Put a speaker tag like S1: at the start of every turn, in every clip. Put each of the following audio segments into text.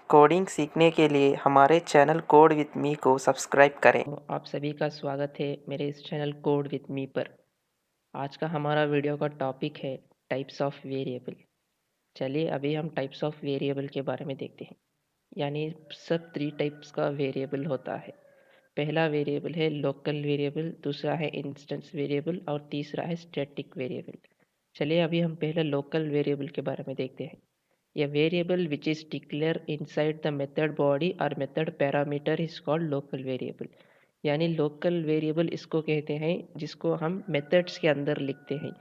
S1: Coding सीखने के लिए हमारे चैनल कोड विद मी को सब्सक्राइब करें।
S2: आप सभी का स्वागत है मेरे इस चैनल कोड विद मी पर। आज का हमारा वीडियो का टॉपिक है टाइप्स ऑफ वेरिएबल। चलिए अभी हम टाइप्स ऑफ वेरिएबल के बारे में देखते हैं। यानी सब 3 टाइप्स का वेरिएबल होता है। पहला वेरिएबल है लोकल वेरिएबल, दूसरा है इंस्टेंस वेरिएबल और तीसरा है स्टैटिक वेरिएबल। चलिए अभी हम पहले लोकल वेरिएबल के बारे में देखते हैं। A variable which is declared inside the method body or method parameter is called local variable। यानी लोकल वेरिएबल इसको कहते हैं जिसको हम मेथड्स के अंदर लिखते हैं,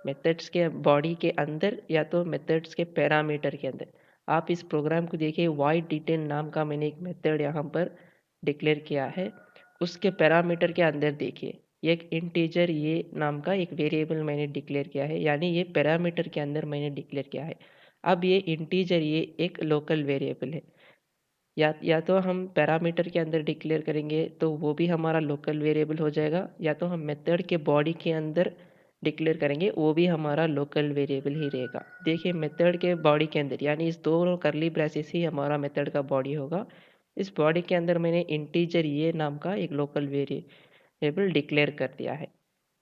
S2: मेथड्स के बॉडी के अंदर या तो मेथड्स के पैरामीटर के अंदर। आप इस प्रोग्राम को देखिए, वाइड डिटेल नाम का मैंने एक मेथड यहाँ पर डिक्लेयर किया है। उसके पैरामीटर के अंदर देखिए, एक इंटीजर ये नाम का एक वेरिएबल मैंने डिक्लेयर किया है, यानी ये पैरामीटर के अंदर मैंने डिक्लेयर किया है। अब ये इंटीजर ये एक लोकल वेरिएबल है। या तो हम पैरामीटर के अंदर डिक्लेयर करेंगे तो वो भी हमारा लोकल वेरिएबल हो जाएगा, या तो हम मेथड के बॉडी के अंदर डिक्लेयर करेंगे वो भी हमारा लोकल वेरिएबल ही रहेगा। देखिए मेथड के बॉडी के अंदर, यानी इस दोनों करली ब्रेसेस ही हमारा मेथड का बॉडी होगा। इस बॉडी के अंदर मैंने इंटीजर ये नाम का एक लोकल वेरिएबल डिक्लेयर कर दिया है।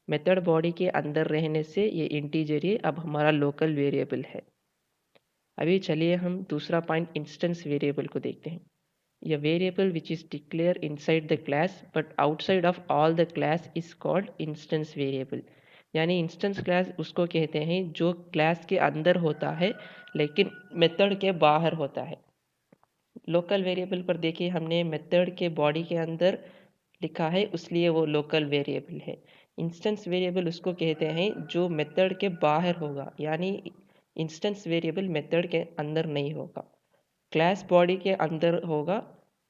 S2: मेथड बॉडी के अंदर रहने से ये इंटीजर ये अब हमारा लोकल वेरिएबल है। अभी चलिए हम दूसरा पॉइंट इंस्टेंस वेरिएबल को देखते हैं। A variable which is declared inside the class but outside of all the class is called instance variable। यानी इंस्टेंस क्लास उसको कहते हैं जो क्लास के अंदर होता है लेकिन मेथड के बाहर होता है। लोकल वेरिएबल पर देखिए, हमने मेथड के बॉडी के अंदर लिखा है इसलिए वो लोकल वेरिएबल है। इंस्टेंस वेरिएबल उसको कहते हैं जो मेथड के बाहर होगा, यानी इंस्टेंस वेरिएबल मेथड के अंदर नहीं होगा, क्लास बॉडी के अंदर होगा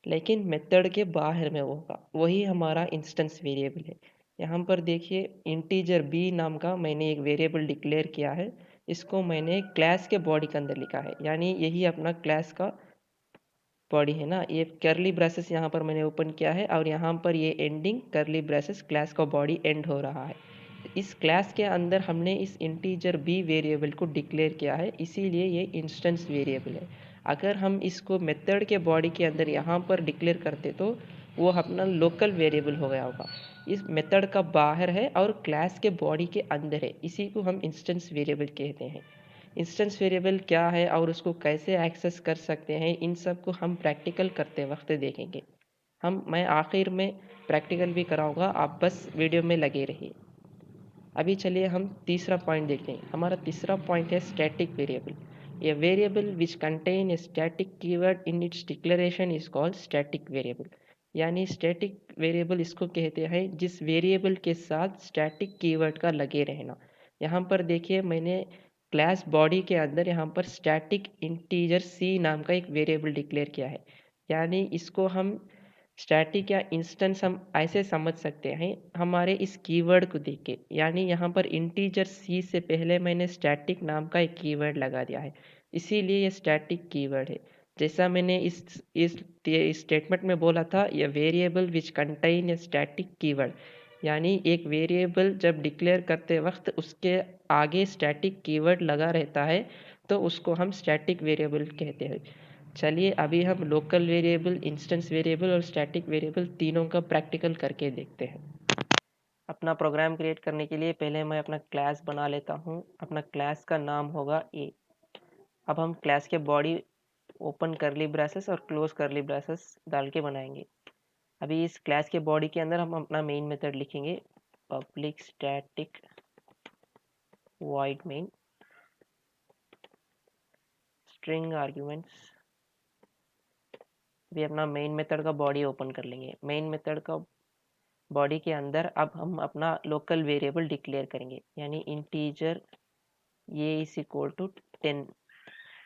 S2: लेकिन मेथड के बाहर में होगा, वही हमारा इंस्टेंस वेरिएबल है। यहाँ पर देखिए इंटीजर बी नाम का मैंने एक वेरिएबल डिक्लेयर किया है, इसको मैंने क्लास के बॉडी के अंदर लिखा है, यानी यही अपना क्लास का बॉडी है ना। ये करली ब्रेसेस यहाँ पर मैंने ओपन किया है और यहाँ पर ये एंडिंग करली ब्रेसेस क्लास का बॉडी एंड हो रहा है। इस क्लास के अंदर हमने इस इंटीजर बी वेरिएबल को डिक्लेयर किया है, इसीलिए ये इंस्टेंस वेरिएबल है। अगर हम इसको मेथड के बॉडी के अंदर यहाँ पर डिक्लेयर करते तो वो अपना लोकल वेरिएबल हो गया होगा। इस मेथड का बाहर है और क्लास के बॉडी के अंदर है, इसी को हम इंस्टेंस वेरिएबल कहते हैं। इंस्टेंस वेरिएबल क्या है और उसको कैसे एक्सेस कर सकते हैं, इन सब को हम प्रैक्टिकल करते वक्त देखेंगे। मैं आखिर में प्रैक्टिकल भी कराऊंगा, आप बस वीडियो में लगे रहिए। अभी चलिए हम तीसरा पॉइंट देखते हैं। हमारा तीसरा पॉइंट है static variable. A variable which contain a static keyword in its declaration is called static variable. यानी स्टैटिक वेरिएबल इसको कहते हैं जिस वेरिएबल के साथ स्टैटिक कीवर्ड का लगे रहना। यहाँ पर देखिए मैंने क्लास बॉडी के अंदर यहाँ पर स्टैटिक इंटीजर सी नाम का एक वेरिएबल डिक्लेयर किया है, यानी इसको हम स्टैटिक या इंस्टेंस हम ऐसे समझ सकते हैं हमारे इस कीवर्ड को देख के। यानी यहाँ पर इंटीजर सी से पहले मैंने स्टैटिक नाम का एक कीवर्ड लगा दिया है, इसीलिए ये स्टैटिक कीवर्ड है। जैसा मैंने इस स्टेटमेंट में बोला था, ये variable which contain a static keyword, यानी एक वेरिएबल जब डिक्लेयर करते वक्त उसके आगे स्टैटिक कीवर्ड लगा रहता है तो उसको हम स्टैटिक वेरिएबल कहते हैं। चलिए अभी हम लोकल वेरिएबल, इंस्टेंस वेरिएबल और स्टैटिक वेरिएबल तीनों का प्रैक्टिकल करके देखते हैं। अपना प्रोग्राम क्रिएट करने के लिए पहले मैं अपना क्लास बना लेता हूँ। अपना क्लास का नाम होगा ए। अब हम क्लास के बॉडी ओपन करली ब्रेसेस और क्लोज करली ब्रेसेस डाल के बनाएंगे। अभी इस क्लास के बॉडी के अंदर हम अपना मेन मेथड लिखेंगे, public static void main string arguments. अभी अपना मेन मेथड का बॉडी ओपन कर लेंगे। मेन मेथड का बॉडी के अंदर अब हम अपना लोकल वेरिएबल डिक्लेयर करेंगे, यानी इंटीजर ये इज इक्वल टू 10।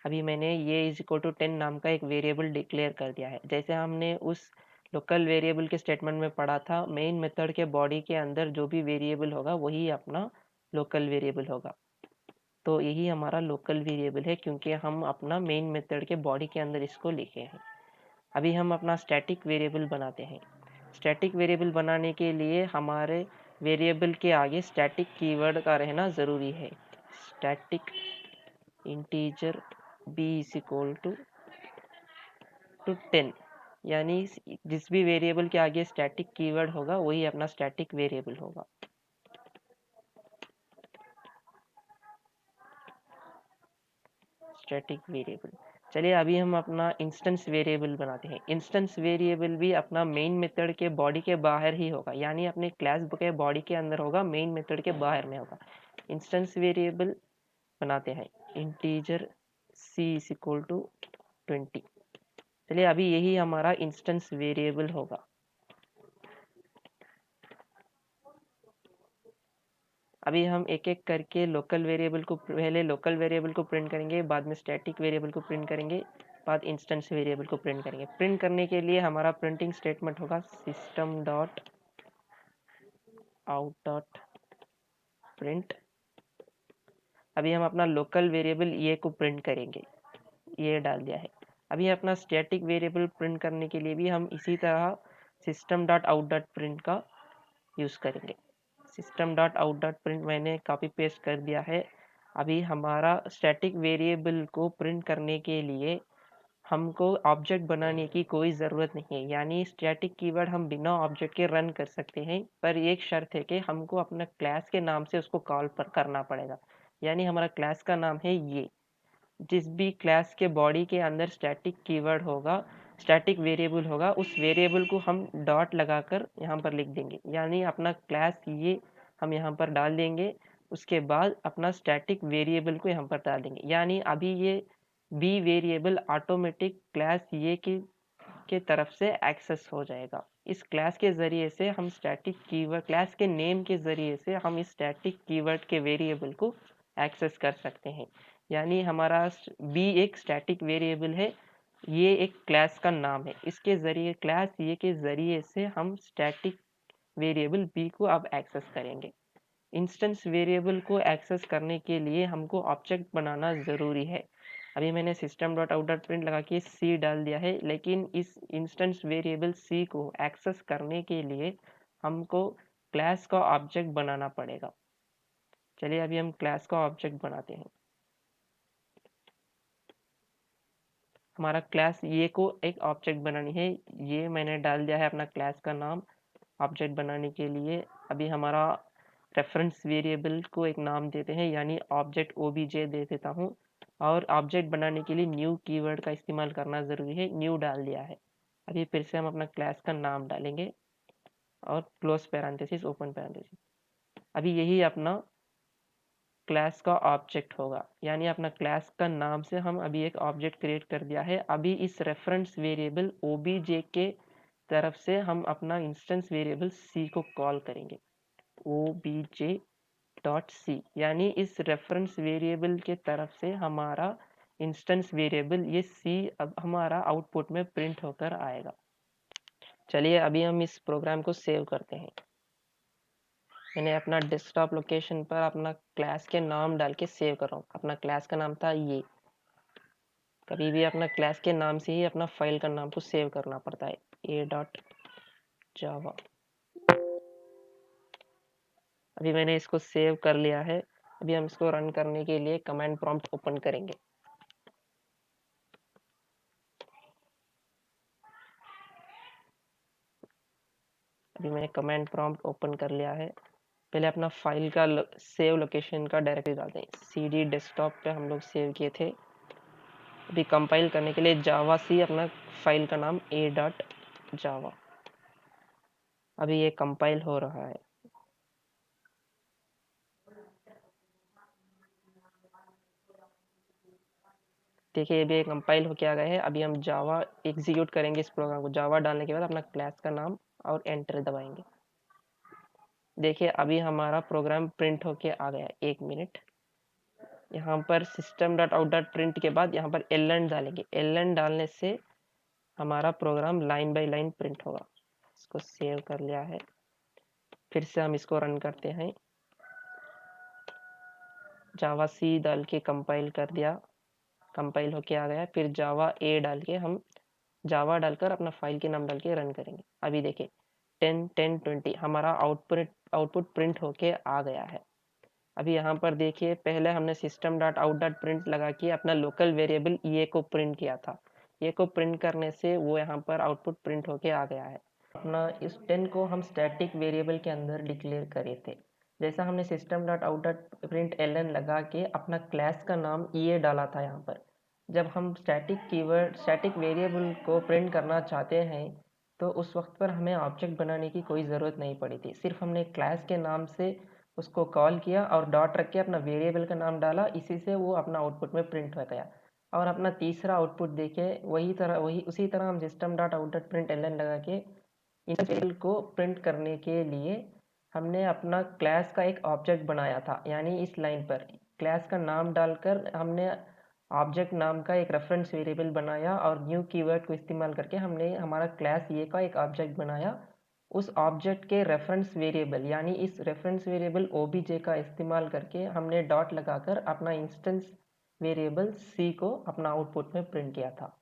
S2: अभी मैंने ये इज इक्वल टू 10 नाम का एक वेरिएबल डिक्लेयर कर दिया है। जैसे हमने उस लोकल वेरिएबल के स्टेटमेंट में पढ़ा था, मेन मेथड के बॉडी के अंदर जो भी वेरिएबल होगा वही अपना लोकल वेरिएबल होगा। तो यही हमारा लोकल वेरिएबल है क्योंकि हम अपना मेन मेथड के बॉडी के अंदर इसको लिखे हैं। अभी हम अपना स्टैटिक वेरिएबल बनाते हैं। स्टैटिक वेरिएबल बनाने के लिए हमारे वेरिएबल के आगे स्टैटिक कीवर्ड का रहना ज़रूरी है। Static integer B is equal to to 10, यानी जिस भी वेरिएबल के आगे स्टैटिक कीवर्ड होगा वही अपना स्टैटिक वेरिएबल होगा। Static variable. चलिए अभी हम अपना इंस्टेंस वेरिएबल बनाते हैं। इंस्टेंस वेरिएबल भी अपना मेन मेथड के बॉडी के बाहर ही होगा, यानी अपने क्लास के बॉडी के अंदर होगा, मेन मेथड के बाहर में होगा। इंस्टेंस वेरिएबल बनाते हैं integer c is equal to 20। चलिए अभी यही हमारा इंस्टेंस वेरिएबल होगा। अभी हम एक एक करके लोकल वेरिएबल को, पहले लोकल वेरिएबल को प्रिंट करेंगे, बाद में स्टैटिक वेरिएबल को प्रिंट करेंगे, बाद इंस्टेंस वेरिएबल को प्रिंट करेंगे। प्रिंट करने के लिए हमारा प्रिंटिंग स्टेटमेंट होगा system dot out dot print. अभी हम अपना लोकल वेरिएबल ये को प्रिंट करेंगे, ये डाल दिया है। अभी अपना स्टैटिक वेरिएबल प्रिंट करने के लिए भी हम इसी तरह system dot out dot print का यूज़ करेंगे। System dot out dot print मैंने कॉपी पेस्ट कर दिया है। अभी हमारा स्टैटिक वेरिएबल को प्रिंट करने के लिए हमको ऑब्जेक्ट बनाने की कोई ज़रूरत नहीं है, यानी स्टैटिक कीवर्ड हम बिना ऑब्जेक्ट के रन कर सकते हैं, पर एक शर्त है कि हमको अपना क्लास के नाम से उसको कॉल पर करना पड़ेगा। यानी हमारा क्लास का नाम है ये, जिस भी क्लास के बॉडी के अंदर स्टैटिक कीवर्ड होगा, स्टैटिक वेरिएबल होगा, उस वेरिएबल को हम डॉट लगाकर यहाँ पर लिख देंगे, यानी अपना क्लास ये हम यहाँ पर डाल देंगे। उसके बाद अपना स्टैटिक वेरिएबल को यहाँ पर डाल देंगे, यानी अभी ये बी वेरिएबल ऑटोमेटिक क्लास ये के तरफ से एक्सेस हो जाएगा। इस क्लास के ज़रिए से हम स्टैटिक कीवर्ड, क्लास के नेम के ज़रिए से हम इस स्टैटिक कीवर्ड के वेरिएबल को एक्सेस कर सकते हैं। यानी हमारा बी एक स्टैटिक वेरिएबल है, ये एक क्लास का नाम है, इसके ज़रिए क्लास ये के ज़रिए से हम स्टैटिक वेरिएबल बी को अब एक्सेस करेंगे। इंस्टेंस वेरिएबल को एक्सेस करने के लिए हमको ऑब्जेक्ट बनाना ज़रूरी है। अभी मैंने system dot out dot print लगा के सी डाल दिया है, लेकिन इस इंस्टेंस वेरिएबल सी को एक्सेस करने के लिए हमको क्लास का ऑब्जेक्ट बनाना पड़ेगा। चलिए अभी हम क्लास का ऑब्जेक्ट बनाते हैं। हमारा क्लास ये को एक ऑब्जेक्ट बनानी है, ये मैंने डाल दिया है अपना क्लास का नाम ऑब्जेक्ट बनाने के लिए। अभी हमारा रेफरेंस वेरिएबल को एक नाम देते हैं, यानी ऑब्जेक्ट ओबीजे दे देता हूँ। और ऑब्जेक्ट बनाने के लिए न्यू कीवर्ड का इस्तेमाल करना ज़रूरी है, न्यू डाल दिया है। अभी फिर से हम अपना क्लास का नाम डालेंगे और क्लोज पैरेंथेसिस ओपन पैरेंथेसिस। अभी यही अपना क्लास का ऑब्जेक्ट होगा, यानी अपना क्लास का नाम से हम अभी एक ऑब्जेक्ट क्रिएट कर दिया है। अभी इस रेफरेंस वेरिएबल ओबीजे के तरफ से हम अपना इंस्टेंस वेरिएबल सी को कॉल करेंगे, obj डॉट सी, यानी इस रेफरेंस वेरिएबल के तरफ से हमारा इंस्टेंस वेरिएबल ये सी अब हमारा आउटपुट में प्रिंट होकर आएगा। चलिए अभी हम इस प्रोग्राम को सेव करते हैं। मैंने अपना डेस्कटॉप लोकेशन पर अपना क्लास के नाम डाल के सेव कर रहा हूँ। अपना क्लास का नाम था ये। कभी भी अपना क्लास के नाम से ही अपना फाइल का नाम को सेव करना पड़ता है, a.java। अभी मैंने इसको सेव कर लिया है। अभी हम इसको रन करने के लिए कमांड प्रॉम्प्ट ओपन करेंगे। अभी मैंने कमांड प्रॉम्प्ट ओपन कर लिया है। पहले अपना फाइल का सेव लोकेशन का डायरेक्टरी डालते हैं, CD डेस्कटॉप पे हम लोग सेव किए थे। अभी कंपाइल करने के लिए जावा सी अपना फाइल का नाम a.java। अभी ये कंपाइल हो रहा है। देखिए अभी कंपाइल होके आ गया है। अभी हम जावा एग्जीक्यूट करेंगे इस प्रोग्राम को। जावा डालने के बाद अपना क्लास का नाम और एंटर दबाएंगे। देखिए अभी हमारा प्रोग्राम प्रिंट होके आ गया। 1 मिनट। यहाँ पर system dot out dot print के बाद यहाँ पर ln डालेंगे। ln डालने से हमारा program line by line print होगा। इसको सेव कर लिया है। फिर से हम इसको रन करते हैं। जावा सी डाल के कंपाइल कर दिया, कंपाइल होके आ गया। फिर जावा ए डाल के हम जावा डालकर अपना फाइल के नाम डाल के रन करेंगे। अभी देखिए 10 10 20 हमारा आउटपुट प्रिंट होके आ गया है। अभी यहाँ पर देखिए पहले हमने system dot out dot print लगा के अपना लोकल वेरिएबल ये को प्रिंट किया था, ए को प्रिंट करने से वो यहाँ पर आउटपुट प्रिंट होके आ गया है। अपना इस 10 को हम स्टैटिक वेरिएबल के अंदर डिक्लेयर करे थे। जैसा हमने system dot out dot print L लगा के अपना क्लास का नाम ई डाला था यहाँ पर। जब हम स्टैटिक वेरिएबल को प्रिंट करना चाहते हैं तो उस वक्त पर हमें ऑब्जेक्ट बनाने की कोई ज़रूरत नहीं पड़ी थी। सिर्फ हमने क्लास के नाम से उसको कॉल किया और डॉट रख के अपना वेरिएबल का नाम डाला, इसी से वो अपना आउटपुट में प्रिंट हो गया। और अपना तीसरा आउटपुट देखे वही उसी तरह हम system dot out dot print L लगा के वेरिएबल को प्रिंट करने के लिए हमने अपना क्लास का एक ऑब्जेक्ट बनाया था। यानी इस लाइन पर क्लास का नाम डालकर हमने ऑब्जेक्ट नाम का एक रेफरेंस वेरिएबल बनाया और न्यू कीवर्ड को इस्तेमाल करके हमने हमारा क्लास ये का एक ऑब्जेक्ट बनाया। उस ऑब्जेक्ट के रेफरेंस वेरिएबल यानी इस रेफरेंस वेरिएबल ओबीजे का इस्तेमाल करके हमने डॉट लगाकर अपना इंस्टेंस वेरिएबल सी को अपना आउटपुट में प्रिंट किया था।